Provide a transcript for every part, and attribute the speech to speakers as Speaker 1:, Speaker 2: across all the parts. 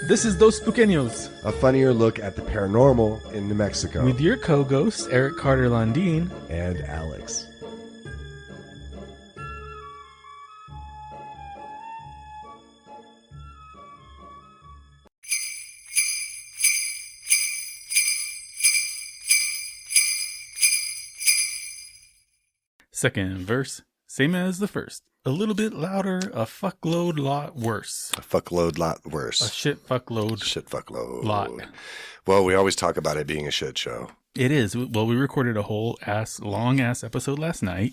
Speaker 1: This is Dos Pequeños,
Speaker 2: a funnier look at the paranormal in New Mexico.
Speaker 1: with your co-ghosts, Eric Carter Landine.
Speaker 2: And Alex.
Speaker 1: Second verse, same as the first. A little bit louder, a fuckload lot worse.
Speaker 2: A fuckload lot worse.
Speaker 1: A shit fuckload
Speaker 2: Shit fuckload.
Speaker 1: lot.
Speaker 2: Well, we always talk about it being a shit show.
Speaker 1: It is. Well, we recorded a whole long ass episode last night.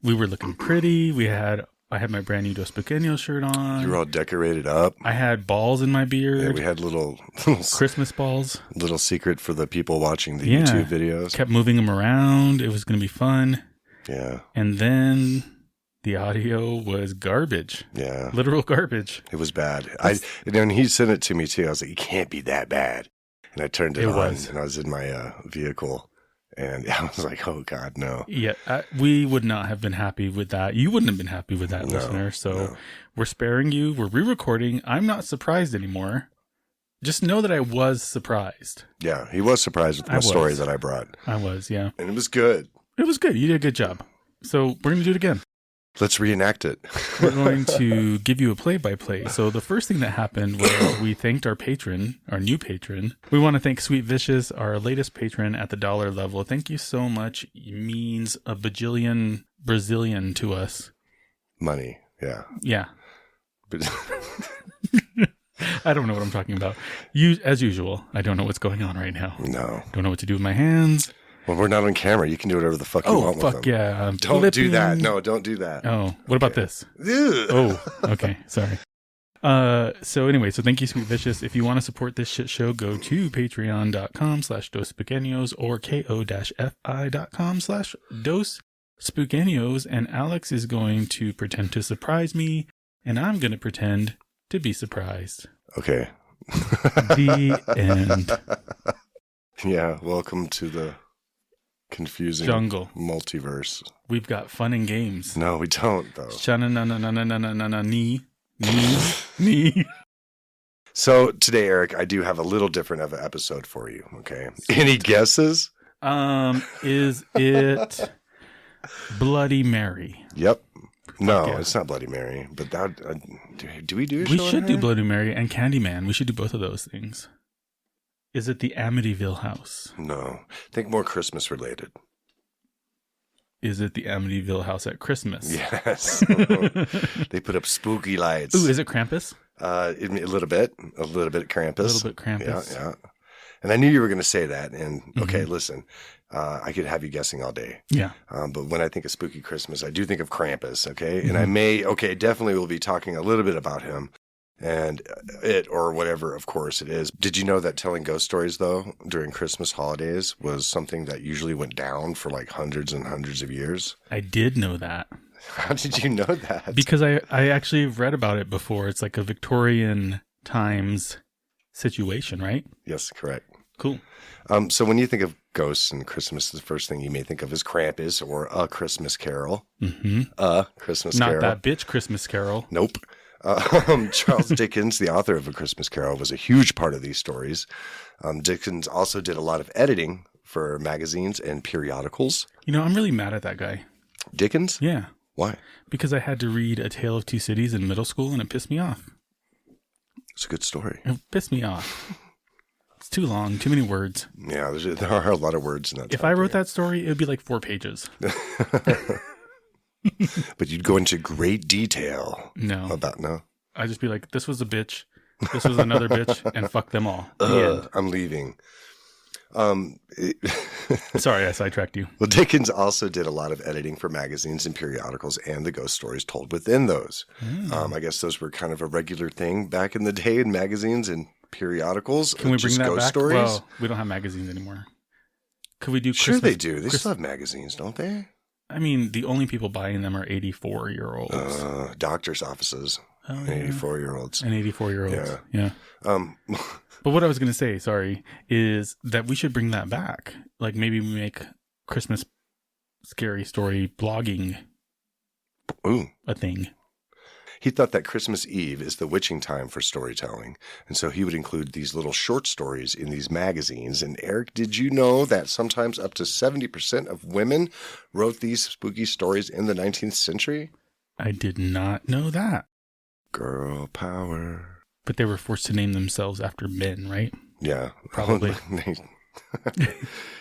Speaker 1: We were looking pretty. I had my brand new Dos Pequeños shirt on.
Speaker 2: You were all decorated up.
Speaker 1: I had balls in my beard.
Speaker 2: Yeah, we had little
Speaker 1: Christmas balls.
Speaker 2: Little secret for the people watching the YouTube videos.
Speaker 1: Kept moving them around. It was going to be fun.
Speaker 2: Yeah.
Speaker 1: And then the audio was garbage.
Speaker 2: Yeah.
Speaker 1: Literal garbage.
Speaker 2: It was bad. And he sent it to me too. I was like, it can't be that bad. And I turned it on and I was in my vehicle and I was like, oh God, no.
Speaker 1: Yeah. We would not have been happy with that. You wouldn't have been happy with that, listener. So we're sparing you. We're re-recording. I'm not surprised anymore. Just know that I was surprised.
Speaker 2: Yeah. He was surprised with my story that I brought.
Speaker 1: I was, yeah.
Speaker 2: And it was good.
Speaker 1: It was good. You did a good job. So we're going to do it again.
Speaker 2: Let's reenact it.
Speaker 1: We're going to give you a play-by-play. So the first thing that happened was we thanked our patron, our new patron. We want to thank Sweet Vicious, our latest patron at the $1 level. Thank you so much. It means a bajillion Brazilian to us.
Speaker 2: Money. Yeah.
Speaker 1: Yeah. I don't know what I'm talking about. As usual, I don't know what's going on right now.
Speaker 2: No.
Speaker 1: Don't know what to do with my hands.
Speaker 2: Well, we're not on camera. You can do whatever the fuck you want with them.
Speaker 1: Oh, fuck yeah.
Speaker 2: Don't do that. No, don't do that.
Speaker 1: Oh, what about this?
Speaker 2: Ugh.
Speaker 1: Oh, okay. Sorry. So anyway, so thank you, Sweet Vicious. If you want to support this shit show, go to patreon.com/dospequeños or ko-fi.com/dospequeños. And Alex is going to pretend to surprise me, and I'm going to pretend to be surprised.
Speaker 2: Okay.
Speaker 1: The end.
Speaker 2: Yeah, welcome to the confusing
Speaker 1: jungle
Speaker 2: multiverse.
Speaker 1: We've got fun and games.
Speaker 2: No, we don't though.
Speaker 1: Knee.
Speaker 2: So today, Eric, I do have a little different of an episode for you. Okay. Any guesses?
Speaker 1: Is it Bloody Mary?
Speaker 2: Yep. No, it's not Bloody Mary. But that do we do?
Speaker 1: We should do Bloody Mary and Candyman. We should do both of those things. Is it the Amityville house?
Speaker 2: No. Think more Christmas related.
Speaker 1: Is it the Amityville house at Christmas?
Speaker 2: Yes. They put up spooky lights.
Speaker 1: Ooh, is it Krampus?
Speaker 2: A little bit Krampus.
Speaker 1: A little bit Krampus.
Speaker 2: Yeah. And I knew you were going to say that. And okay, listen, I could have you guessing all day.
Speaker 1: Yeah.
Speaker 2: But when I think of spooky Christmas, I do think of Krampus. Okay. And definitely will be talking a little bit about him. And it, or whatever, of course it is. Did you know that telling ghost stories, though, during Christmas holidays was something that usually went down for like hundreds and hundreds of years?
Speaker 1: I did know that.
Speaker 2: How did you know that?
Speaker 1: Because I actually read about it before. It's like a Victorian times situation, right?
Speaker 2: Yes, correct.
Speaker 1: Cool.
Speaker 2: So when you think of ghosts and Christmas, the first thing you may think of is Krampus or A Christmas Carol.
Speaker 1: Mm-hmm.
Speaker 2: A Christmas
Speaker 1: Not
Speaker 2: Carol.
Speaker 1: That bitch Christmas Carol.
Speaker 2: Nope. Charles Dickens, the author of A Christmas Carol, was a huge part of these stories. Dickens also did a lot of editing for magazines and periodicals.
Speaker 1: You know, I'm really mad at that guy.
Speaker 2: Dickens?
Speaker 1: Yeah.
Speaker 2: Why?
Speaker 1: Because I had to read A Tale of Two Cities in middle school and it pissed me off.
Speaker 2: It's a good story.
Speaker 1: It pissed me off. It's too long, too many words.
Speaker 2: Yeah, there are a lot of words in that.
Speaker 1: If I wrote that story, it would be like 4 pages.
Speaker 2: But you'd go into great detail.
Speaker 1: No.
Speaker 2: No?
Speaker 1: I'd just be like, this was a bitch, this was another bitch, and fuck them all.
Speaker 2: I'm leaving.
Speaker 1: Sorry, I sidetracked you.
Speaker 2: Well, Dickens also did a lot of editing for magazines and periodicals and the ghost stories told within those. I guess those were kind of a regular thing back in the day in magazines and periodicals.
Speaker 1: Can we bring that
Speaker 2: ghost
Speaker 1: back?
Speaker 2: Stories?
Speaker 1: Well, we don't have magazines anymore. Could we do
Speaker 2: Sure
Speaker 1: Christmas?
Speaker 2: they do. They still have magazines, don't they?
Speaker 1: I mean, the only people buying them are 84-year-olds.
Speaker 2: Doctors' offices.
Speaker 1: Oh,
Speaker 2: And
Speaker 1: yeah.
Speaker 2: 84-year-olds.
Speaker 1: And 84-year-olds. Yeah.
Speaker 2: But
Speaker 1: But what I was going to say, sorry, is that we should bring that back. Like maybe we make Christmas scary story blogging
Speaker 2: ooh.
Speaker 1: a thing.
Speaker 2: He thought that Christmas Eve is the witching time for storytelling. And so he would include these little short stories in these magazines. And Eric, did you know that sometimes up to 70% of women wrote these spooky stories in the 19th century?
Speaker 1: I did not know that.
Speaker 2: Girl power.
Speaker 1: But they were forced to name themselves after men, right?
Speaker 2: Yeah.
Speaker 1: Probably.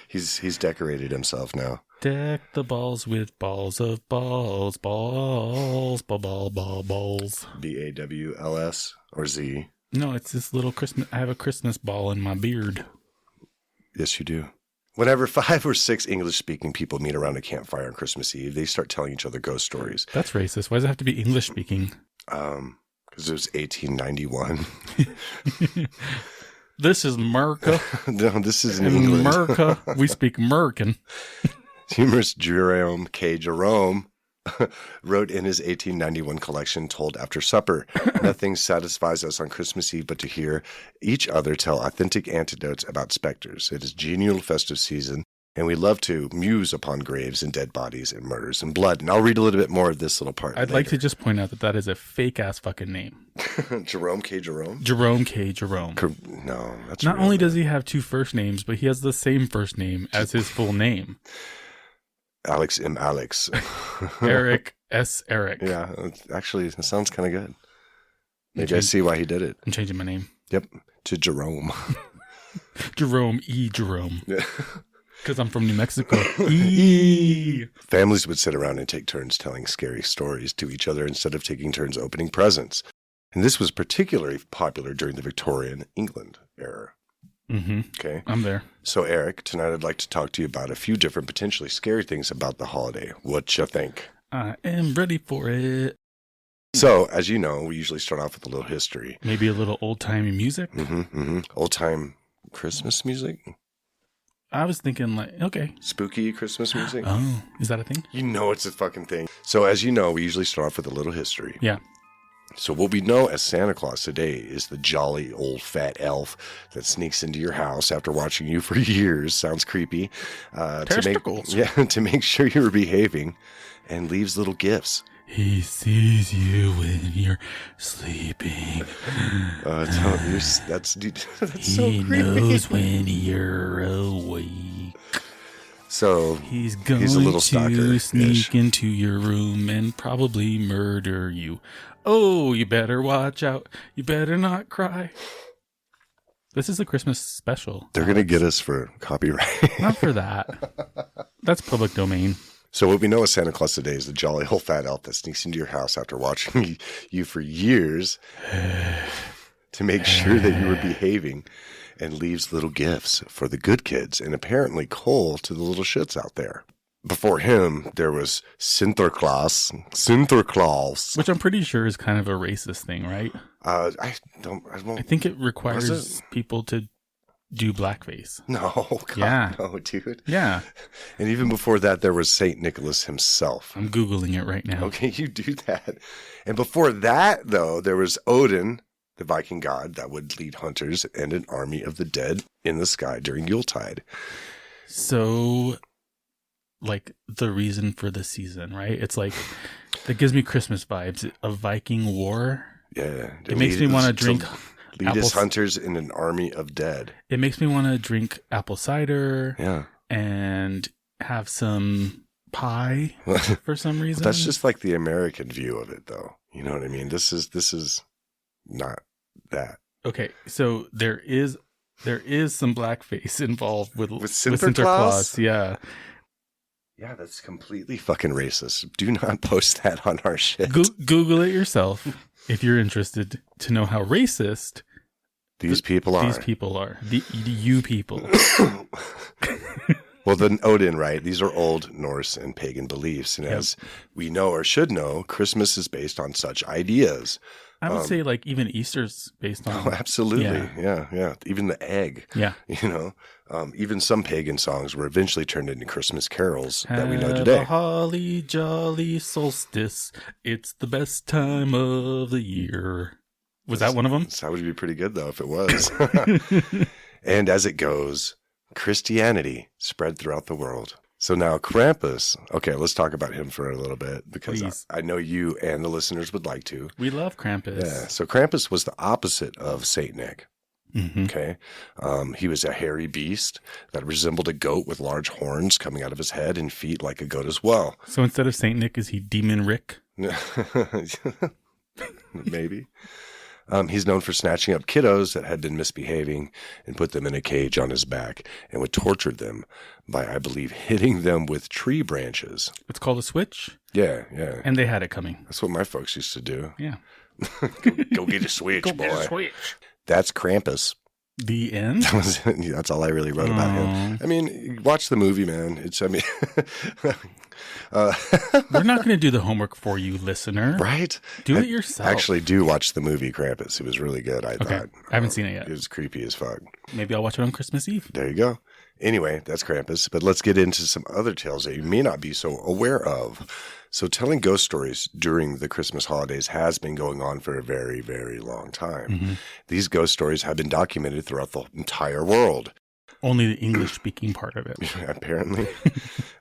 Speaker 2: He's decorated himself now.
Speaker 1: Deck the balls with balls of balls, balls, balls.
Speaker 2: BAWLS or Z?
Speaker 1: No, it's this little Christmas. I have a Christmas ball in my beard.
Speaker 2: Yes, you do. Whenever 5 or 6 English-speaking people meet around a campfire on Christmas Eve, they start telling each other ghost stories.
Speaker 1: That's racist. Why does it have to be English speaking?
Speaker 2: Because it was 1891.
Speaker 1: This is America.
Speaker 2: No, this is in
Speaker 1: In
Speaker 2: England.
Speaker 1: America, we speak American.
Speaker 2: Humorist Jerome K. Jerome wrote in his 1891 collection, Told After Supper, nothing satisfies us on Christmas Eve but to hear each other tell authentic anecdotes about specters. It is genial festive season, and we love to muse upon graves and dead bodies and murders and blood. And I'll read a little bit more of this little part
Speaker 1: I'd like to just point out that that is a fake-ass fucking name.
Speaker 2: Jerome K. Jerome?
Speaker 1: Jerome K. Jerome.
Speaker 2: No, that's
Speaker 1: Not
Speaker 2: real,
Speaker 1: only
Speaker 2: man.
Speaker 1: does he have 2 first names, but he has the same first name as his full name.
Speaker 2: Alex M. Alex.
Speaker 1: Eric S. Eric.
Speaker 2: Yeah, actually, it sounds kind of good. Maybe I
Speaker 1: change-
Speaker 2: see why he did it.
Speaker 1: I'm changing my name.
Speaker 2: Yep, to Jerome.
Speaker 1: Jerome E. Jerome.
Speaker 2: Yeah.
Speaker 1: Because I'm from New Mexico. E.
Speaker 2: Families would sit around and take turns telling scary stories to each other instead of taking turns opening presents. And this was particularly popular during the Victorian England era.
Speaker 1: Mm-hmm.
Speaker 2: Okay.
Speaker 1: I'm there.
Speaker 2: So, Eric, tonight I'd like to talk to you about a few different potentially scary things about the holiday. What you think?
Speaker 1: I am ready for it.
Speaker 2: So, as you know, we usually start off with a little history.
Speaker 1: Maybe a little old-timey music.
Speaker 2: Old-time Christmas music?
Speaker 1: I was thinking like, okay.
Speaker 2: Spooky Christmas music?
Speaker 1: Oh, is that a thing?
Speaker 2: You know it's a fucking thing. So, as you know, we usually start off with a little history.
Speaker 1: Yeah.
Speaker 2: So what we know as Santa Claus today is the jolly old fat elf that sneaks into your house after watching you for years. Sounds creepy.
Speaker 1: Testicles.
Speaker 2: To make sure you're behaving, and leaves little gifts.
Speaker 1: He sees you when you're sleeping.
Speaker 2: That's so
Speaker 1: He
Speaker 2: creepy.
Speaker 1: knows when you're awake.
Speaker 2: So
Speaker 1: He's going
Speaker 2: a little
Speaker 1: to
Speaker 2: stalker-ish.
Speaker 1: sneak into your room and probably murder you. Oh, you better watch out. You better not cry. This is a Christmas special.
Speaker 2: they're going to get us for copyright.
Speaker 1: Not for that. That's public domain.
Speaker 2: So what we know as Santa Claus today is the jolly old fat elf that sneaks into your house after watching you for years to make sure that you were behaving, and leaves little gifts for the good kids and apparently coal to the little shits out there. Before him, there was Sinterklaas,
Speaker 1: Which I'm pretty sure is kind of a racist thing, right?
Speaker 2: I
Speaker 1: I think it requires people to do blackface.
Speaker 2: No, God,
Speaker 1: Yeah.
Speaker 2: no, dude.
Speaker 1: Yeah.
Speaker 2: And even before that, there was Saint Nicholas himself.
Speaker 1: I'm Googling it right now.
Speaker 2: Okay, you do that. And before that, though, there was Odin, the Viking god that would lead hunters and an army of the dead in the sky during Yuletide.
Speaker 1: So, like, the reason for the season, right? It's like, that gives me Christmas vibes. A Viking war.
Speaker 2: Yeah.
Speaker 1: It makes me want to drink
Speaker 2: Lead
Speaker 1: apple-
Speaker 2: as hunters in an army of dead.
Speaker 1: It makes me want to drink apple cider
Speaker 2: Yeah.
Speaker 1: and have some pie for some reason.
Speaker 2: That's just like the American view of it, though. You know what I mean? This is not that.
Speaker 1: Okay, so there is some blackface involved with
Speaker 2: Sinterklaas?
Speaker 1: Yeah.
Speaker 2: Yeah, that's completely fucking racist. Do not post that on our shit.
Speaker 1: Google it yourself if you're interested to know how racist
Speaker 2: These people are.
Speaker 1: these people are. The you people.
Speaker 2: Well, then Odin, right? These are old Norse and pagan beliefs. And as we know or should know, Christmas is based on such ideas.
Speaker 1: I would say like even Easter's based on.
Speaker 2: Oh, absolutely. Yeah. Even the egg.
Speaker 1: Yeah.
Speaker 2: You know, even some pagan songs were eventually turned into Christmas carols that we know
Speaker 1: Have
Speaker 2: today.
Speaker 1: a holly jolly solstice. It's the best time of the year. Was that one of them?
Speaker 2: That would be pretty good, though, if it was. And as it goes, Christianity spread throughout the world. So now Krampus, okay, let's talk about him for a little bit because
Speaker 1: Please.
Speaker 2: I know you and the listeners would like to.
Speaker 1: We love Krampus.
Speaker 2: Yeah, so Krampus was the opposite of Saint Nick.
Speaker 1: Mm-hmm.
Speaker 2: Okay. He was a hairy beast that resembled a goat with large horns coming out of his head and feet like a goat as well.
Speaker 1: So instead of Saint Nick, is he Demon Rick?
Speaker 2: Maybe. He's known for snatching up kiddos that had been misbehaving and put them in a cage on his back and would torture them by, I believe, hitting them with tree branches.
Speaker 1: It's called a switch.
Speaker 2: Yeah, yeah.
Speaker 1: And they had it coming.
Speaker 2: That's what my folks used to do.
Speaker 1: Yeah.
Speaker 2: Go get a switch,
Speaker 1: Go
Speaker 2: boy.
Speaker 1: get a switch.
Speaker 2: That's Krampus.
Speaker 1: The end?
Speaker 2: That's all I really wrote about him. I mean, watch the movie, man.
Speaker 1: We're not going to do the homework for you, listener.
Speaker 2: Right?
Speaker 1: Do it yourself.
Speaker 2: Actually, do watch the movie Krampus. It was really good, I thought.
Speaker 1: I haven't seen it yet.
Speaker 2: It was creepy as fuck.
Speaker 1: Maybe I'll watch it on Christmas Eve.
Speaker 2: There you go. Anyway, that's Krampus. But let's get into some other tales that you may not be so aware of. So telling ghost stories during the Christmas holidays has been going on for a very, very long time.
Speaker 1: Mm-hmm.
Speaker 2: These ghost stories have been documented throughout the entire world.
Speaker 1: Only the English-speaking part of it.
Speaker 2: Apparently.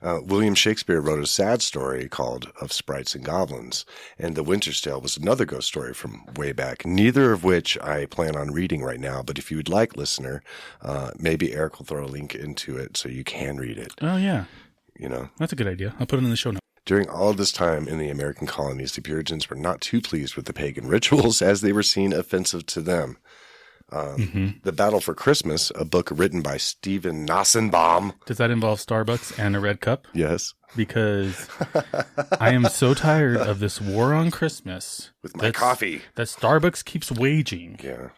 Speaker 2: William Shakespeare wrote a sad story called Of Sprites and Goblins, and The Winter's Tale was another ghost story from way back, neither of which I plan on reading right now, but if you would like, listener, maybe Eric will throw a link into it so you can read it.
Speaker 1: Oh, yeah.
Speaker 2: You know?
Speaker 1: That's a good idea. I'll put it in the show notes.
Speaker 2: During all of this time in the American colonies, the Puritans were not too pleased with the pagan rituals as they were seen offensive to them. The Battle for Christmas, a book written by Stephen Nassenbaum.
Speaker 1: Does that involve Starbucks and a red cup?
Speaker 2: Yes.
Speaker 1: Because I am so tired of this war on Christmas.
Speaker 2: With my coffee.
Speaker 1: That Starbucks keeps waging.
Speaker 2: Yeah.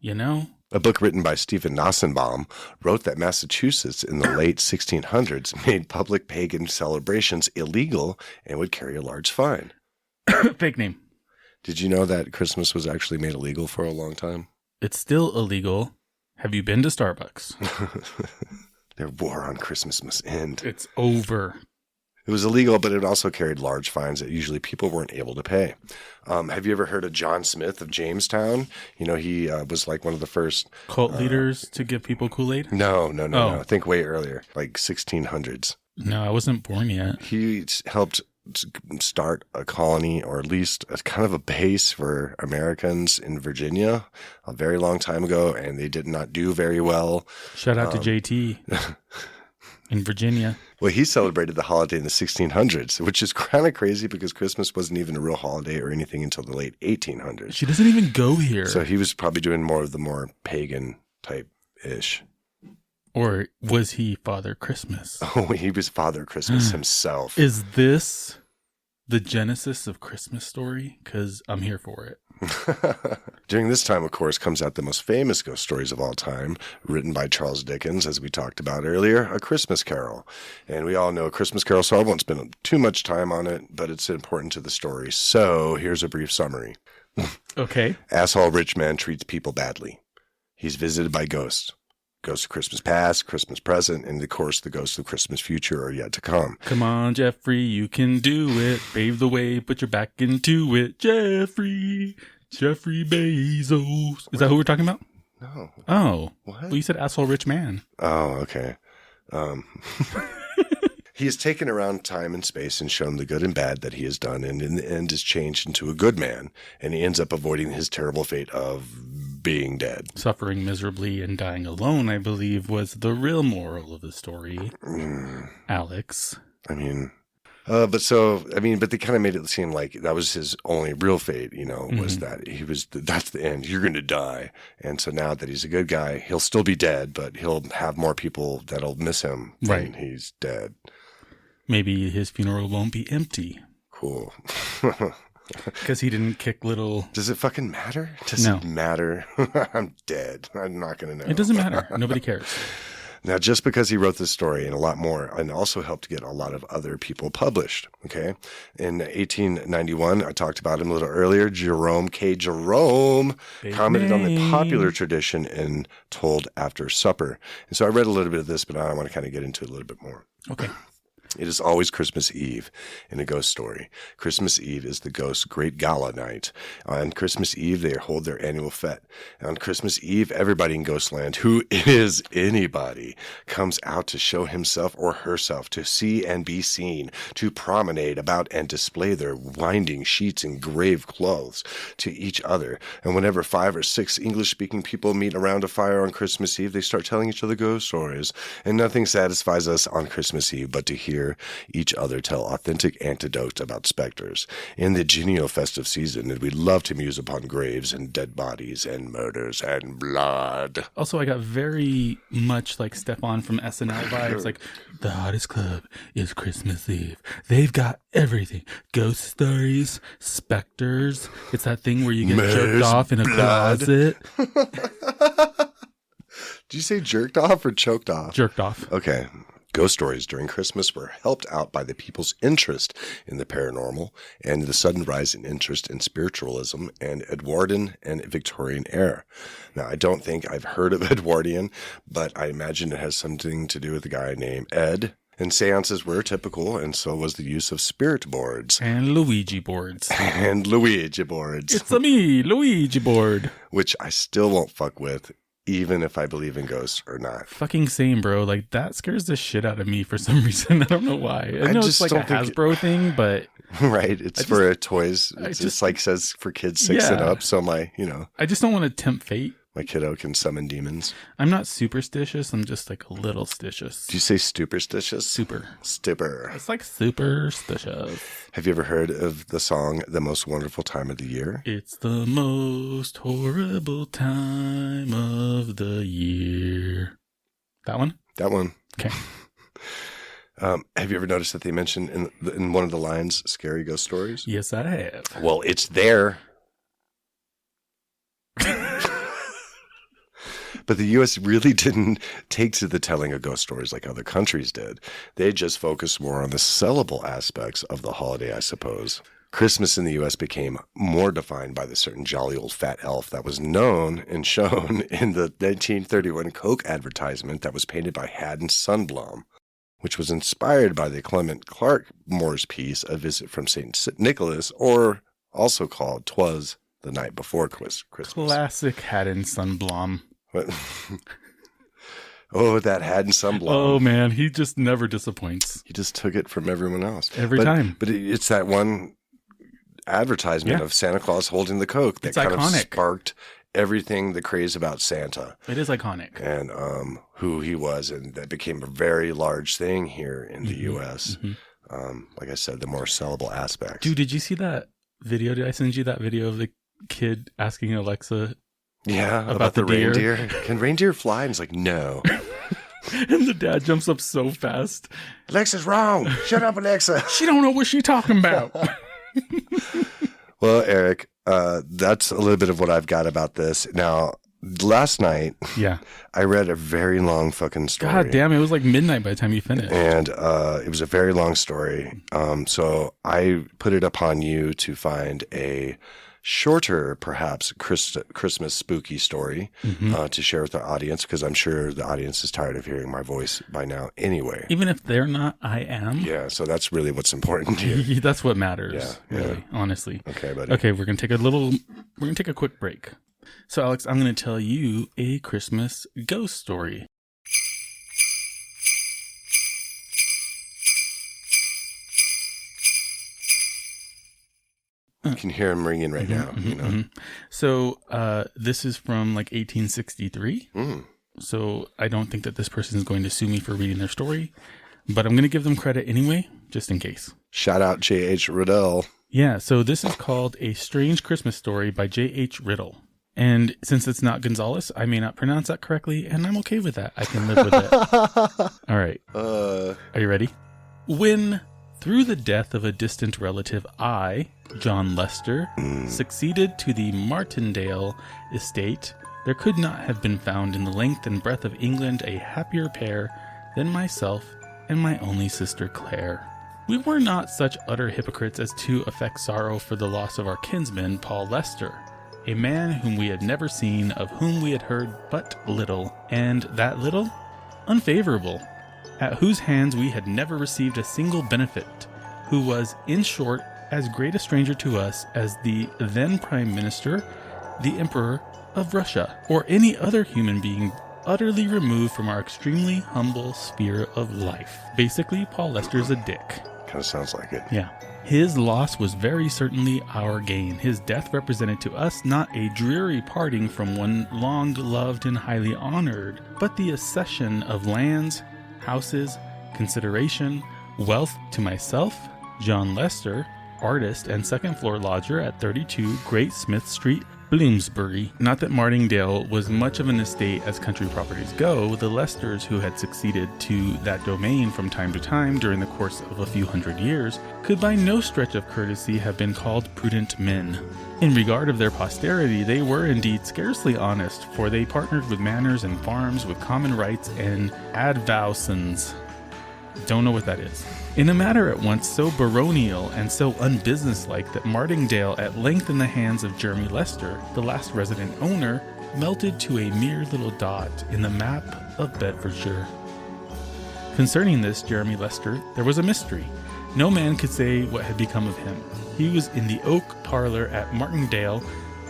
Speaker 1: You know?
Speaker 2: A book written by Stephen Nassenbaum wrote that Massachusetts in the late 1600s made public pagan celebrations illegal and would carry a large fine.
Speaker 1: Fake name.
Speaker 2: Did you know that Christmas was actually made illegal for a long time?
Speaker 1: It's still illegal. Have you been to Starbucks?
Speaker 2: Their war on Christmas must end.
Speaker 1: It's over.
Speaker 2: It was illegal, but it also carried large fines that usually people weren't able to pay. Have you ever heard of John Smith of Jamestown? You know, he was like one of the first
Speaker 1: cult leaders to give people Kool-Aid?
Speaker 2: No. Think way earlier, like 1600s.
Speaker 1: No, I wasn't born yet.
Speaker 2: He helped start a colony, or at least a kind of a base for Americans in Virginia a very long time ago, and they did not do very well.
Speaker 1: Shout out to JT in Virginia.
Speaker 2: Well, he celebrated the holiday in the 1600s, which is kind of crazy because Christmas wasn't even a real holiday or anything until the late 1800s.
Speaker 1: She doesn't even go here.
Speaker 2: So he was probably doing more of the more pagan type-ish.
Speaker 1: Or was he Father Christmas?
Speaker 2: Oh, he was Father Christmas himself.
Speaker 1: Is this the genesis of Christmas Story? Because I'm here for it.
Speaker 2: During this time, of course, comes out the most famous ghost stories of all time, written by Charles Dickens, as we talked about earlier, A Christmas Carol. And we all know A Christmas Carol, so I won't spend too much time on it, but it's important to the story. So here's a brief summary.
Speaker 1: Okay.
Speaker 2: Asshole rich man treats people badly. He's visited by ghosts. Ghosts of Christmas past, Christmas present, and of course the ghosts of Christmas future are yet to come.
Speaker 1: Come on, Jeffrey, you can do it. Pave the way, put your back into it. Jeffrey Bezos. Is that who we're talking about?
Speaker 2: No.
Speaker 1: Oh.
Speaker 2: What?
Speaker 1: Well, you said asshole rich man.
Speaker 2: Oh, okay. He is taken around time and space and shown the good and bad that he has done, and in the end is changed into a good man, and he ends up avoiding his terrible fate of being dead.
Speaker 1: Suffering miserably and dying alone, I believe, was the real moral of the story. Alex.
Speaker 2: I mean, but they kind of made it seem like that was his only real fate, you know, was that that's the end. You're going to die. And so now that he's a good guy, he'll still be dead, but he'll have more people that'll miss him when he's dead.
Speaker 1: Maybe his funeral won't be empty.
Speaker 2: Cool.
Speaker 1: Because he didn't kick little...
Speaker 2: Does it fucking matter? Does it matter? I'm dead. I'm not going to know.
Speaker 1: It doesn't matter. Nobody cares.
Speaker 2: Now, just because he wrote this story and a lot more, and also helped get a lot of other people published, okay? In 1891, I talked about him a little earlier, Jerome commented on the popular tradition in Told After Supper. And so I read a little bit of this, but I want to kind of get into it a little bit more.
Speaker 1: Okay.
Speaker 2: It is always Christmas Eve in a ghost story. Christmas Eve is the ghost's great gala night. On Christmas Eve, they hold their annual fete. On Christmas Eve, everybody in Ghostland, who is anybody, comes out to show himself or herself, to see and be seen, to promenade about and display their winding sheets and grave clothes to each other. And whenever 5 or 6 English-speaking people meet around a fire on Christmas Eve, they start telling each other ghost stories. And nothing satisfies us on Christmas Eve but to hear each other tell authentic anecdotes about specters. In the genial festive season, we love to muse upon graves and dead bodies and murders and blood.
Speaker 1: Also, I got very much like Stefan from SNL vibes. Like, the hottest club is Christmas Eve. They've got everything. Ghost stories, specters. It's that thing where you get jerked off in a closet.
Speaker 2: Did you say jerked off or choked off?
Speaker 1: Jerked off.
Speaker 2: Okay. Ghost stories during Christmas were helped out by the people's interest in the paranormal and the sudden rise in interest in spiritualism and Edwardian and Victorian era. Now, I don't think I've heard of Edwardian, but I imagine it has something to do with a guy named Ed. And seances were typical, and so was the use of spirit boards.
Speaker 1: And Luigi boards.
Speaker 2: And Luigi boards.
Speaker 1: It's a me, Luigi board.
Speaker 2: Which I still won't fuck with, even if I believe in ghosts or not.
Speaker 1: Fucking same, bro. Like, that scares the shit out of me for some reason. I don't know why. I know it's like a Hasbro thing, but...
Speaker 2: Right. It's for toys. It's just like says for kids 6 and up. So
Speaker 1: I just don't want to tempt fate.
Speaker 2: My kiddo can summon demons.
Speaker 1: I'm not superstitious. I'm just like a little stitious.
Speaker 2: Do you say superstitious? Stupor.
Speaker 1: It's like superstitious.
Speaker 2: Have you ever heard of the song The Most Wonderful Time of the Year?
Speaker 1: It's the most horrible time of the year. That one?
Speaker 2: That one.
Speaker 1: Okay.
Speaker 2: Have you ever noticed that they mention in one of the lines scary ghost stories?
Speaker 1: Yes, I have.
Speaker 2: Well, it's there. But the U.S. really didn't take to the telling of ghost stories like other countries did. They just focused more on the sellable aspects of the holiday, I suppose. Christmas in the U.S. became more defined by the certain jolly old fat elf that was known and shown in the 1931 Coke advertisement that was painted by Haddon Sundblom, which was inspired by the Clement Clarke Moore's piece, A Visit from St. Nicholas, or also called 'Twas the Night Before Christmas.
Speaker 1: Classic Haddon Sundblom.
Speaker 2: What? Oh, that Haddon Sundblom.
Speaker 1: Oh, man. He just never disappoints.
Speaker 2: He just took it from everyone else.
Speaker 1: Every time.
Speaker 2: But it's that one advertisement of Santa Claus holding the Coke that kind of sparked everything, the craze about Santa.
Speaker 1: It is iconic.
Speaker 2: And who he was. And that became a very large thing here in the U.S. Mm-hmm. Like I said, the more sellable aspects.
Speaker 1: Dude, did you see that video? Did I send you that video of the kid asking Alexa...
Speaker 2: Yeah, about the reindeer. Can reindeer fly? And it's like, no.
Speaker 1: And the dad jumps up so fast.
Speaker 2: Alexa's wrong. Shut up, Alexa.
Speaker 1: She don't know what she's talking about.
Speaker 2: Well, Eric, that's a little bit of what I've got about this. Now, last night, I read a very long fucking story.
Speaker 1: God damn, it was like midnight by the time you finished.
Speaker 2: And it was a very long story. So I put it upon you to find a shorter, perhaps, Christmas spooky story to share with the audience, because I'm sure the audience is tired of hearing my voice by now anyway.
Speaker 1: Even if they're not, I am.
Speaker 2: Yeah, so that's really what's important here.
Speaker 1: That's what matters, really, honestly.
Speaker 2: Okay, buddy.
Speaker 1: Okay, we're going to take a quick break. So, Alex, I'm going to tell you a Christmas ghost story.
Speaker 2: You can hear him ringing right now. You know.
Speaker 1: So this is from like 1863. So I don't think that this person is going to sue me for reading their story, but I'm going to give them credit anyway, just in case.
Speaker 2: Shout out J.H. Riddell.
Speaker 1: Yeah, so this is called A Strange Christmas Story by J.H. Riddell. And since it's not Gonzalez, I may not pronounce that correctly, and I'm okay with that. I can live with it. All right. Are you ready? When... through the death of a distant relative, I, John Lester, succeeded to the Martindale estate, there could not have been found in the length and breadth of England a happier pair than myself and my only sister Claire. We were not such utter hypocrites as to affect sorrow for the loss of our kinsman, Paul Lester, a man whom we had never seen, of whom we had heard but little, and that little, unfavorable. at whose hands we had never received a single benefit, who was, in short, as great a stranger to us as the then Prime Minister, the Emperor of Russia, or any other human being utterly removed from our extremely humble sphere of life. Basically, Paul Lester's a dick.
Speaker 2: Kind of sounds like it.
Speaker 1: Yeah. His loss was very certainly our gain. His death represented to us not a dreary parting from one long loved and highly honored, but the accession of lands, houses, consideration, wealth to myself, John Lester, artist and second-floor lodger at 32 Great Smith Street, Bloomsbury. Not that Martingale was much of an estate as country properties go. The Lesters, who had succeeded to that domain from time to time during the course of a few hundred years, could by no stretch of courtesy have been called prudent men. In regard of their posterity, they were indeed scarcely honest, for they partnered with manors and farms with common rights and advowsons. Don't know what that is. In a matter at once so baronial and so unbusinesslike that Martingale, at length in the hands of Jeremy Lester, the last resident owner, melted to a mere little dot in the map of Bedfordshire. Concerning this Jeremy Lester, there was a mystery. No man could say what had become of him. He was in the oak parlor at Martingale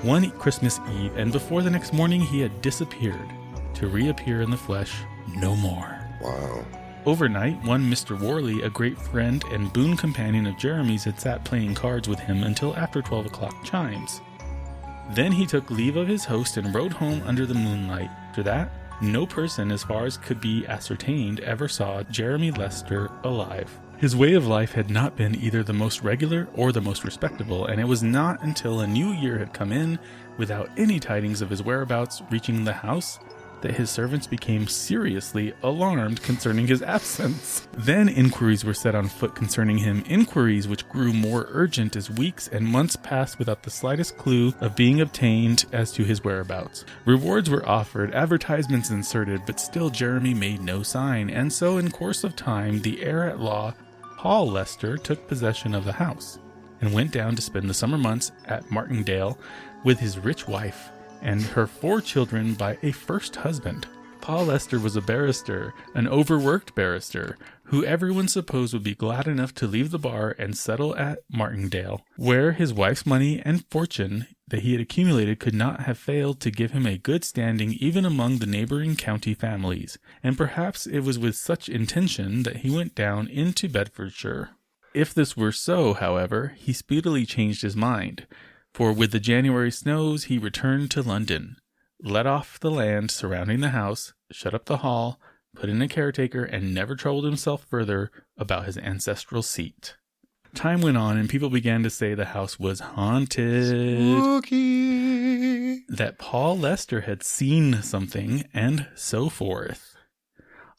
Speaker 1: one Christmas Eve, and before the next morning he had disappeared, to reappear in the flesh no more.
Speaker 2: Wow.
Speaker 1: Overnight, one Mr. Worley, a great friend and boon companion of Jeremy's, had sat playing cards with him until after 12 o'clock chimes. Then he took leave of his host and rode home under the moonlight. After that, no person, as far as could be ascertained, ever saw Jeremy Lester alive. His way of life had not been either the most regular or the most respectable, and it was not until a new year had come in, without any tidings of his whereabouts reaching the house, that his servants became seriously alarmed concerning his absence. Then inquiries were set on foot concerning him, inquiries which grew more urgent as weeks and months passed without the slightest clue of being obtained as to his whereabouts. Rewards were offered, advertisements inserted, but still Jeremy made no sign, and so in course of time the heir at law, Paul Lester, took possession of the house, and went down to spend the summer months at Martingale with his rich wife and her 4 children by a first husband. Paul Lester was a barrister, an overworked barrister, who everyone supposed would be glad enough to leave the bar and settle at Martingale, where his wife's money and fortune that he had accumulated could not have failed to give him a good standing even among the neighboring county families, and perhaps it was with such intention that he went down into Bedfordshire. If this were so, however, he speedily changed his mind, for with the January snows he returned to London, let off the land surrounding the house, shut up the hall, put in a caretaker, and never troubled himself further about his ancestral seat. Time went on, and people began to say the house was haunted,
Speaker 2: Spooky.
Speaker 1: that Paul Lester had seen something, and so forth.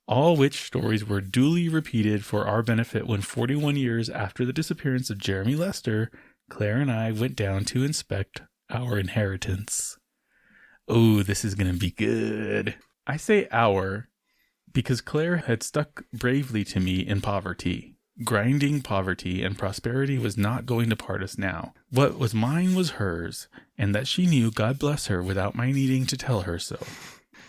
Speaker 1: All which stories were duly repeated for our benefit when 41 years after the disappearance of Jeremy Lester, Claire and I went down to inspect our inheritance. Oh, this is going to be good. I say our because Claire had stuck bravely to me in poverty. Grinding poverty and prosperity was not going to part us now. What was mine was hers, and that she knew, God bless her, without my needing to tell her so.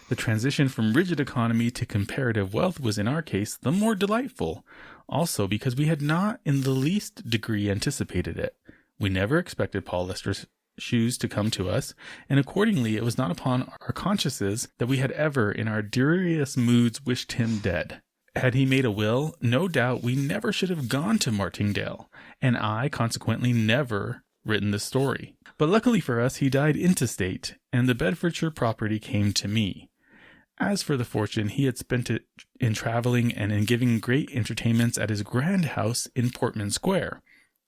Speaker 1: The transition from rigid economy to comparative wealth was in our case the more delightful, also because we had not in the least degree anticipated it. We never expected Paul Lester's shoes to come to us, and accordingly it was not upon our consciences that we had ever in our dreariest moods wished him dead. Had he made a will, no doubt we never should have gone to Martingale, and I consequently never written the story. But luckily for us he died intestate, and the Bedfordshire property came to me. As for the fortune, he had spent it in travelling and in giving great entertainments at his grand house in Portman Square.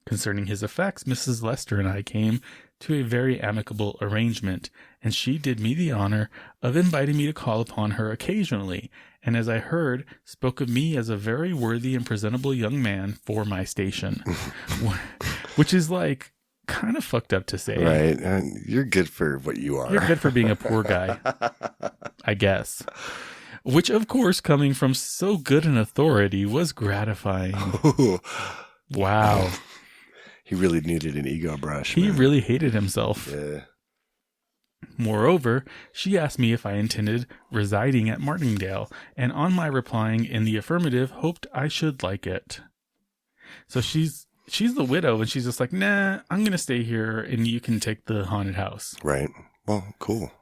Speaker 1: Concerning his effects, Mrs. Lester and I came to a very amicable arrangement, and she did me the honour of inviting me to call upon her occasionally, and as I heard, spoke of me as a very worthy and presentable young man for my station, which is like kind of fucked up to say.
Speaker 2: Right. And you're good for what you are.
Speaker 1: You're good for being a poor guy, I guess. Which, of course, coming from so good an authority was gratifying. Wow.
Speaker 2: He really needed an ego brush.
Speaker 1: He
Speaker 2: man.
Speaker 1: really hated himself.
Speaker 2: Yeah.
Speaker 1: Moreover, she asked me if I intended residing at Martingale, and on my replying in the affirmative, hoped I should like it. So she's the widow, and she's just like, nah, I'm going to stay here, and you can take the haunted house.
Speaker 2: Right. Well, cool.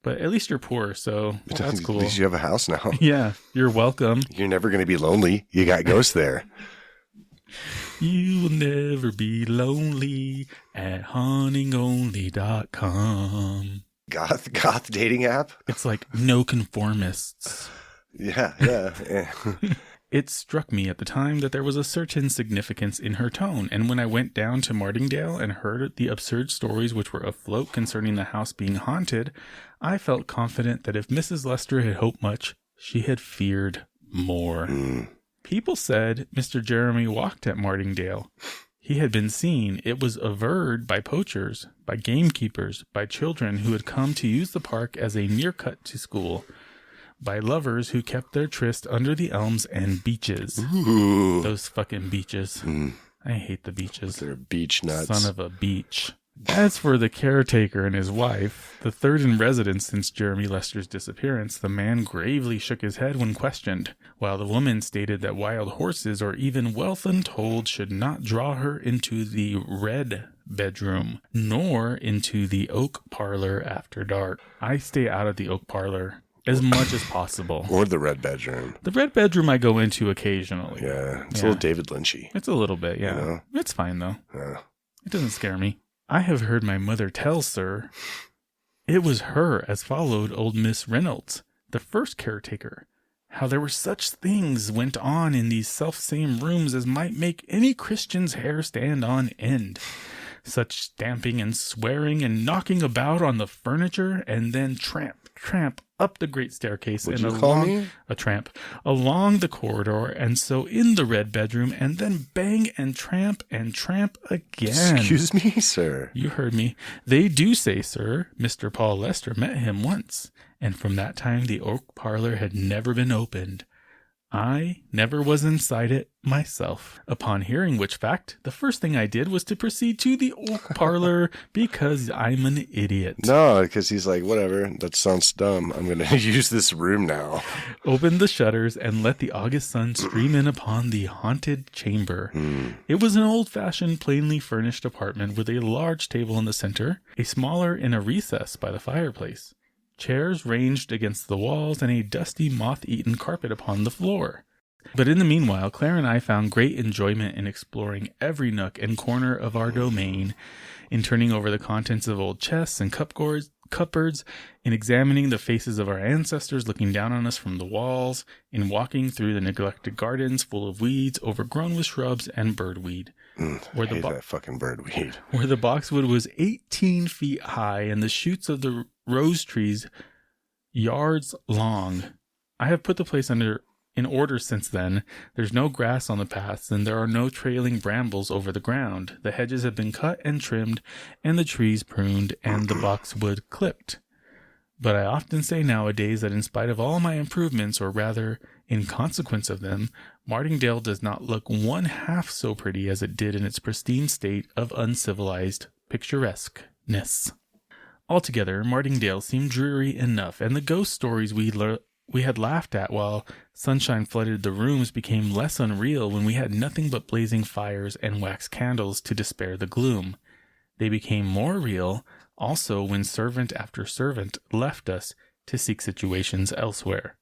Speaker 1: But at least you're poor, so that's cool.
Speaker 2: At least you have a house now.
Speaker 1: Yeah, you're welcome.
Speaker 2: You're never going to be lonely. You got ghosts there.
Speaker 1: You will never be lonely at hauntingonly.com.
Speaker 2: Goth dating app?
Speaker 1: It's like no conformists.
Speaker 2: Yeah.
Speaker 1: It struck me at the time that there was a certain significance in her tone, and when I went down to Martingale and heard the absurd stories which were afloat concerning the house being haunted, I felt confident that if Mrs. Lester had hoped much, she had feared more. People said Mr. Jeremy walked at Martingale. He had been seen, it was averred, by poachers, by gamekeepers, by children who had come to use the park as a near cut to school, by lovers who kept their tryst under the elms and beeches.
Speaker 2: Ooh.
Speaker 1: Those fucking beeches. I hate the beeches.
Speaker 2: They're beach nuts.
Speaker 1: Son of a beach. As for the caretaker and his wife, the third in residence since Jeremy Lester's disappearance, the man gravely shook his head when questioned, while the woman stated that wild horses or even wealth untold should not draw her into the red bedroom, nor into the oak parlor after dark. I stay out of the oak parlor as much as possible.
Speaker 2: Or the red bedroom.
Speaker 1: The red bedroom I go into occasionally.
Speaker 2: Yeah, it's a little David Lynchy.
Speaker 1: It's a little bit, yeah.
Speaker 2: You know?
Speaker 1: It's fine, though.
Speaker 2: Yeah.
Speaker 1: It doesn't scare me. I have heard my mother tell, sir, it was her as followed old Miss Reynolds, the first caretaker, how there were such things went on in these self-same rooms as might make any Christian's hair stand on end. Such stamping and swearing and knocking about on the furniture, and then tramp up the great staircase
Speaker 2: Would
Speaker 1: and
Speaker 2: you call me?
Speaker 1: a tramp along the corridor, and so in the red bedroom, and then bang and tramp again.
Speaker 2: Excuse me, sir.
Speaker 1: You heard me. They do say, sir, Mr. Paul Lester met him once, and from that time the oak parlor had never been opened. I never was inside it myself. Upon hearing which fact, the first thing I did was to proceed to the oak parlor because I'm an idiot.
Speaker 2: No, because he's like, whatever, that sounds dumb. I'm going to use this room now.
Speaker 1: Opened the shutters and let the August sun stream in upon the haunted chamber. It was an old-fashioned, plainly furnished apartment with a large table in the center, a smaller in a recess by the fireplace. Chairs ranged against the walls, and a dusty, moth-eaten carpet upon the floor. But in the meanwhile, Claire and I found great enjoyment in exploring every nook and corner of our domain, in turning over the contents of old chests and cupboards, in examining the faces of our ancestors looking down on us from the walls, in walking through the neglected gardens full of weeds overgrown with shrubs and birdweed.
Speaker 2: I hate that fucking birdweed.
Speaker 1: Where the boxwood was 18 feet high and the shoots of the rose trees yards long. I have put the place in order since then. There's no grass on the paths, and there are no trailing brambles over the ground. The hedges have been cut and trimmed, and the trees pruned, and the boxwood clipped. But I often say nowadays that in spite of all my improvements, or rather, in consequence of them, Martingale does not look one half so pretty as it did in its pristine state of uncivilized picturesqueness. Altogether, Martingale seemed dreary enough, and the ghost stories we had laughed at while sunshine flooded the rooms became less unreal when we had nothing but blazing fires and wax candles to dispel the gloom. They became more real also when servant after servant left us to seek situations elsewhere.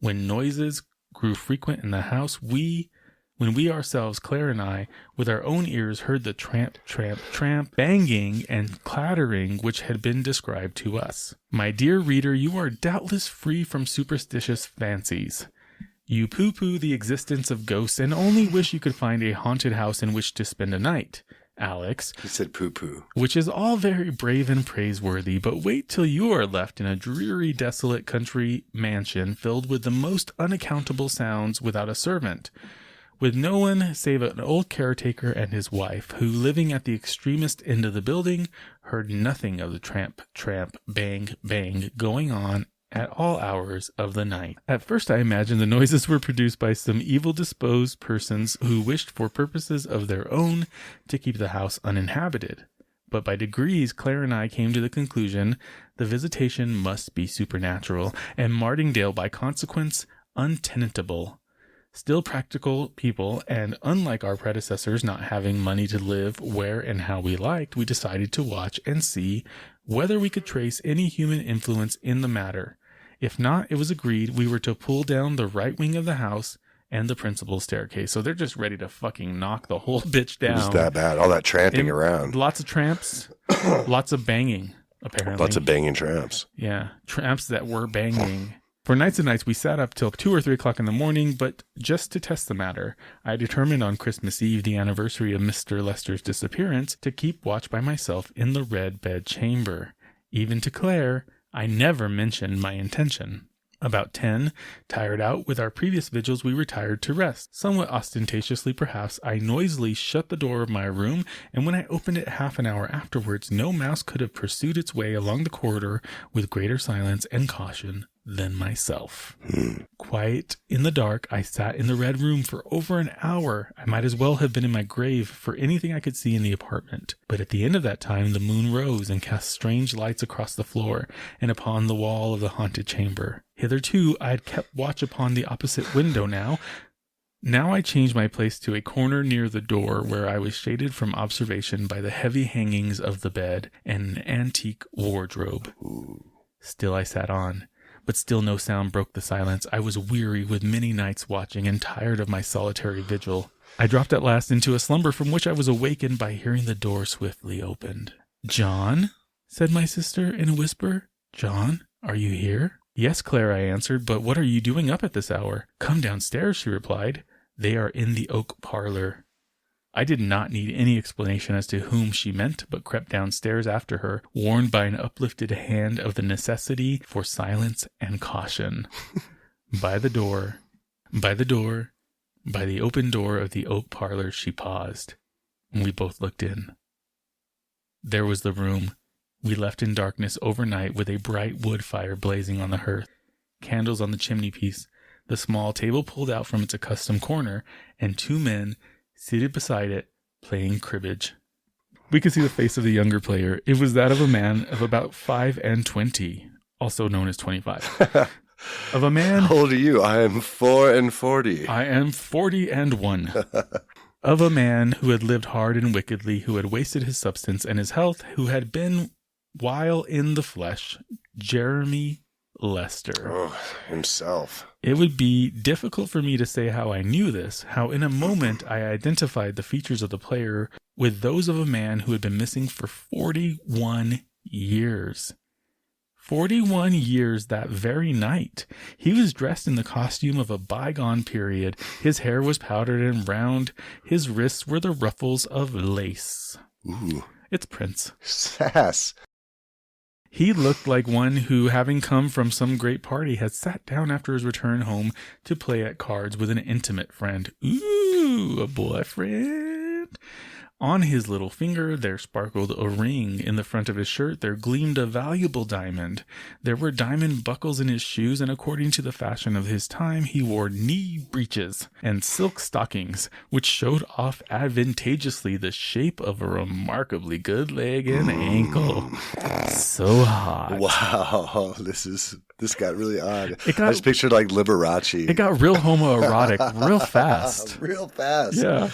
Speaker 1: When noises grew frequent in the house, when we ourselves, Claire and I, with our own ears heard the tramp, tramp, tramp, banging and clattering which had been described to us. My dear reader, you are doubtless free from superstitious fancies. You pooh-pooh the existence of ghosts and only wish you could find a haunted house in which to spend a night. Alex.
Speaker 2: He said poo-poo.
Speaker 1: Which is all very brave and praiseworthy, but wait till you are left in a dreary, desolate country mansion filled with the most unaccountable sounds without a servant, with no one save an old caretaker and his wife, who, living at the extremest end of the building, heard nothing of the tramp, tramp, bang, bang going on at all hours of the night. At first I imagined the noises were produced by some evil-disposed persons who wished for purposes of their own to keep the house uninhabited. But by degrees, Claire and I came to the conclusion the visitation must be supernatural, and Martingale, by consequence, untenantable. Still practical people, and unlike our predecessors not having money to live where and how we liked, we decided to watch and see whether we could trace any human influence in the matter. If not, it was agreed we were to pull down the right wing of the house and the principal staircase. So they're just ready to fucking knock the whole bitch down.
Speaker 2: It was that bad. All that tramping around.
Speaker 1: Lots of tramps, lots of banging, apparently.
Speaker 2: Lots of banging tramps.
Speaker 1: Yeah, tramps that were banging. For nights and nights, we sat up till 2 or 3 o'clock in the morning, but just to test the matter, I determined on Christmas Eve, the anniversary of Mr. Lester's disappearance, to keep watch by myself in the red bed chamber. Even to Claire, I never mentioned my intention. About 10, tired out with our previous vigils, we retired to rest. Somewhat ostentatiously, perhaps, I noisily shut the door of my room, and when I opened it half an hour afterwards, no mouse could have pursued its way along the corridor with greater silence and caution than myself. Quiet in the dark, I sat in the red room for over an hour. I might as well have been in my grave for anything I could see in the apartment. But at the end of that time, the moon rose and cast strange lights across the floor and upon the wall of the haunted chamber. Hitherto, I had kept watch upon the opposite window now. Now I changed my place to a corner near the door where I was shaded from observation by the heavy hangings of the bed and an antique wardrobe. Still I sat on. But still no sound broke the silence. I was weary with many nights watching and tired of my solitary vigil. I dropped at last into a slumber from which I was awakened by hearing the door swiftly opened. "John?" said my sister in a whisper. "John, are you here?" "Yes, Claire," I answered, "but what are you doing up at this hour?" "Come downstairs," she replied. "They are in the oak parlor." I did not need any explanation as to whom she meant, but crept downstairs after her, warned by an uplifted hand of the necessity for silence and caution. By the open door of the oak parlor, she paused, and we both looked in. There was the room we left in darkness overnight, with a bright wood fire blazing on the hearth, candles on the chimney-piece, the small table pulled out from its accustomed corner, and 2 men seated beside it, playing cribbage. We could see the face of the younger player. It was that of a man of about 25, also known as 25. Of a man...
Speaker 2: How old are you? I am 44.
Speaker 1: I am 41. Of a man who had lived hard and wickedly, who had wasted his substance and his health, who had been, while in the flesh, Jeremy Lester.
Speaker 2: Oh, himself.
Speaker 1: It would be difficult for me to say how I knew this, how in a moment I identified the features of the player with those of a man who had been missing for 41 years. 41 years that very night. He was dressed in the costume of a bygone period. His hair was powdered and round. His wrists were the ruffles of lace.
Speaker 2: Ooh.
Speaker 1: It's Prince.
Speaker 2: Sass.
Speaker 1: He looked like one who, having come from some great party, had sat down after his return home to play at cards with an intimate friend. Ooh, a boyfriend. On his little finger there sparkled a ring. In the front of his shirt there gleamed a valuable diamond. There were diamond buckles in his shoes, and according to the fashion of his time, he wore knee breeches and silk stockings, which showed off advantageously the shape of a remarkably good leg and ankle. So hot.
Speaker 2: Wow, this got really odd. I just pictured like Liberace.
Speaker 1: It got real homoerotic real fast.
Speaker 2: Real fast.
Speaker 1: Yeah.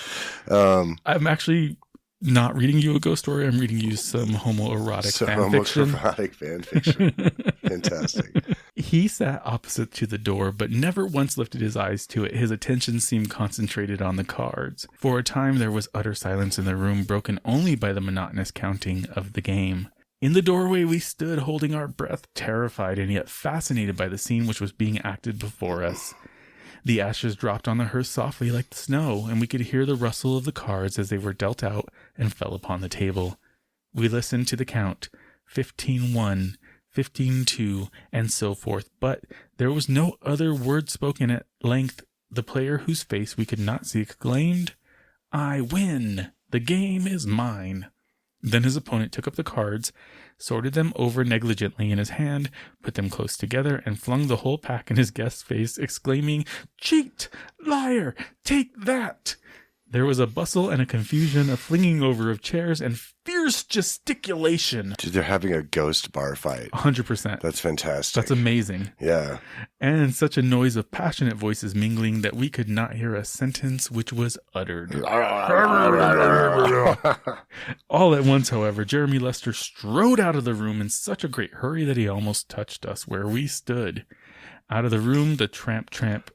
Speaker 1: I'm actually not reading you a ghost story. I'm reading you some homoerotic fan fiction.
Speaker 2: Homoerotic fan fiction. Fantastic.
Speaker 1: He sat opposite to the door, but never once lifted his eyes to it. His attention seemed concentrated on the cards. For a time there was utter silence in the room, broken only by the monotonous counting of the game. In the doorway we stood, holding our breath, terrified and yet fascinated by the scene which was being acted before us. The ashes dropped on the hearth softly like the snow, and we could hear the rustle of the cards as they were dealt out and fell upon the table. We listened to the count, 15-1, 15-2, and so forth, but there was no other word spoken. At length the player, whose face we could not see, exclaimed, "I win! The game is mine!" Then his opponent took up the cards, sorted them over negligently in his hand, put them close together, and flung the whole pack in his guest's face, exclaiming, "Cheat! Liar! Take that!" There was a bustle and a confusion, a flinging over of chairs, and fierce gesticulation.
Speaker 2: Dude, they're having a ghost bar fight.
Speaker 1: 100%.
Speaker 2: That's fantastic.
Speaker 1: That's amazing.
Speaker 2: Yeah.
Speaker 1: And such a noise of passionate voices mingling that we could not hear a sentence which was uttered. All at once, however, Jeremy Lester strode out of the room in such a great hurry that he almost touched us where we stood. Out of the room, the tramp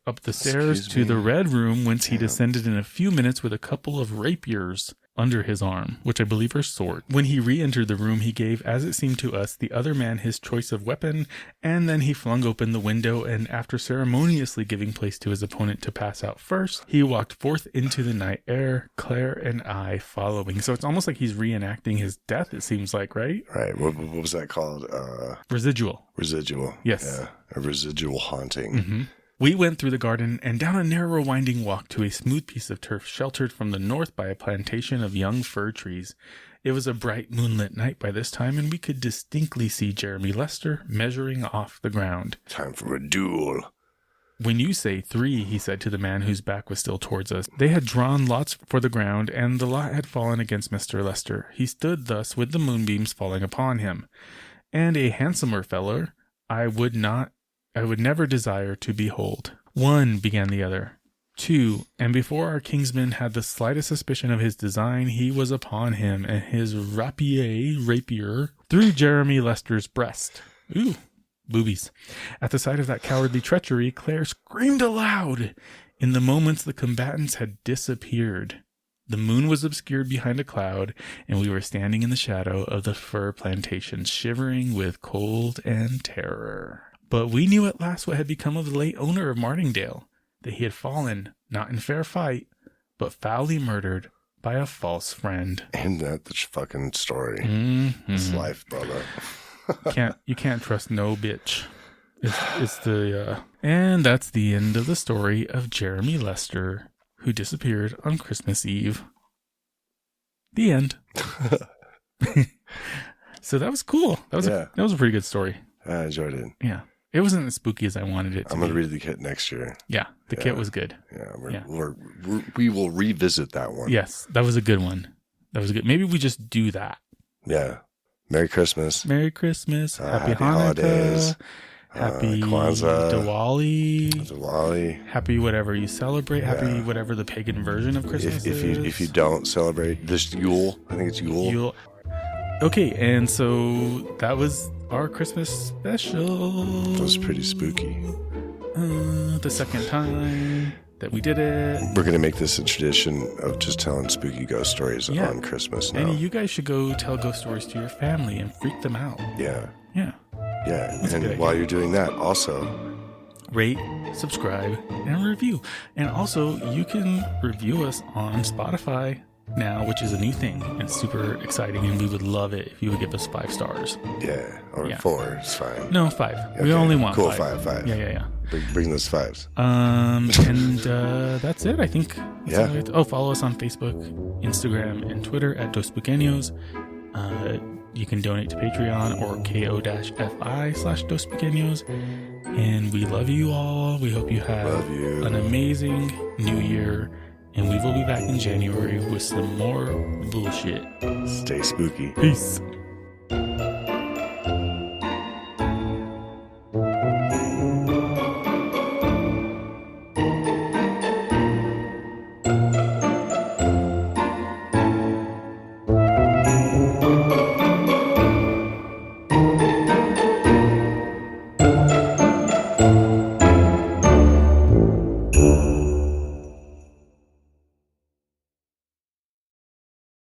Speaker 1: up the stairs to the red room, whence he descended in a few minutes with a couple of rapiers under his arm, which I believe are swords. When he re-entered the room, he gave, as it seemed to us, the other man his choice of weapon, and then he flung open the window, and after ceremoniously giving place to his opponent to pass out first, he walked forth into the night air, Claire and I following. So it's almost like he's reenacting his death, it seems like, right?
Speaker 2: Right. What was that called?
Speaker 1: Residual.
Speaker 2: Residual.
Speaker 1: Yes.
Speaker 2: Yeah. A residual haunting.
Speaker 1: Mm-hmm. We went through the garden and down a narrow winding walk to a smooth piece of turf sheltered from the north by a plantation of young fir trees. It was a bright moonlit night by this time, and we could distinctly see Jeremy Lester measuring off the ground.
Speaker 2: Time for a duel.
Speaker 1: When you say 3, he said to the man whose back was still towards us. They had drawn lots for the ground, and the lot had fallen against Mr. Lester. He stood thus with the moonbeams falling upon him. And a handsomer fellow I would never desire to behold. 1, began the other. 2, and before our kingsman had the slightest suspicion of his design, he was upon him, and his rapier through Jeremy Lester's breast. Ooh, boobies. At the sight of that cowardly treachery, Claire screamed aloud. In the moments the combatants had disappeared. The moon was obscured behind a cloud, and we were standing in the shadow of the fir plantation, shivering with cold and terror. But we knew at last what had become of the late owner of Martingale, that he had fallen, not in fair fight, but foully murdered by a false friend.
Speaker 2: Ain't that the fucking story?
Speaker 1: Mm-hmm.
Speaker 2: It's life, brother.
Speaker 1: You can't trust no bitch. And that's the end of the story of Jeremy Lester, who disappeared on Christmas Eve. The end. So that was cool. That was a pretty good story.
Speaker 2: I enjoyed it.
Speaker 1: Yeah. It wasn't as spooky as I wanted it to be.
Speaker 2: I'm going to read the kit next year.
Speaker 1: Yeah, the kit was good.
Speaker 2: Yeah, we will revisit that one.
Speaker 1: Yes, that was a good one. That was good. Maybe we just do that.
Speaker 2: Yeah. Merry Christmas.
Speaker 1: Merry Christmas. Happy Hanukkah.
Speaker 2: Holidays.
Speaker 1: Happy
Speaker 2: Kwanzaa.
Speaker 1: Diwali. Happy whatever you celebrate. Happy whatever the pagan version of Christmas is.
Speaker 2: If you don't celebrate this Yule, I think it's Yule.
Speaker 1: Okay, and so that was our Christmas special.
Speaker 2: It was pretty spooky.
Speaker 1: The second time that we did it.
Speaker 2: We're going to make this a tradition of just telling spooky ghost stories on Christmas now.
Speaker 1: And you guys should go tell ghost stories to your family and freak them out.
Speaker 2: Yeah.
Speaker 1: Yeah.
Speaker 2: Yeah. And while you're doing that, also
Speaker 1: rate, subscribe, and review. And also, you can review us on Spotify now, which is a new thing and super exciting, and we would love it if you would give us 5 stars.
Speaker 2: Yeah, or 4 is fine.
Speaker 1: No, 5. Okay. We only want 5.
Speaker 2: 5.
Speaker 1: Yeah.
Speaker 2: Bring those 5s.
Speaker 1: And that's it, I think. Follow us on Facebook, Instagram, and Twitter at Dos Pequeños. You can donate to Patreon or ko-fi/Dos Pequeños. And we love you all. We hope you have an amazing new year. And we will be back in January with some more bullshit.
Speaker 2: Stay spooky.
Speaker 1: Peace.